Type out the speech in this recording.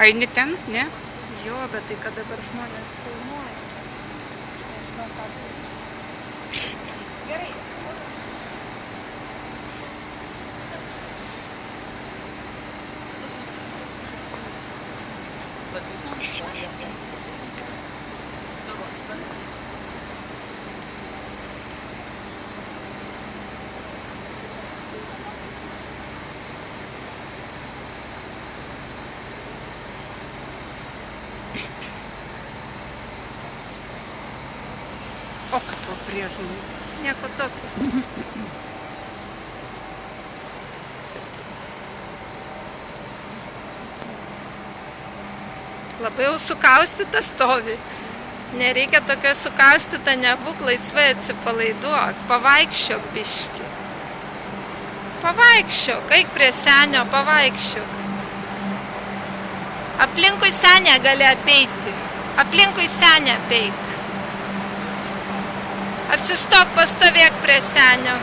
Eini ten, ne? Jo, bet tai kad dabar žmonės filmuoja. Aš nežinau, ką tai. Gerai. O kad pabrėžimai. Nieko tokio. Labai jau sukaustyta stovi. Nereikia tokio sukaustyta, nebūk laisvai, atsipalaiduok. Pavaikščiok biški. Pavaikščiok, eik prie senio, pavaikščiok. Aplinkui senę gali apeiti. Aplinkui senę apeik. Atsistok, pastovėk prie senio.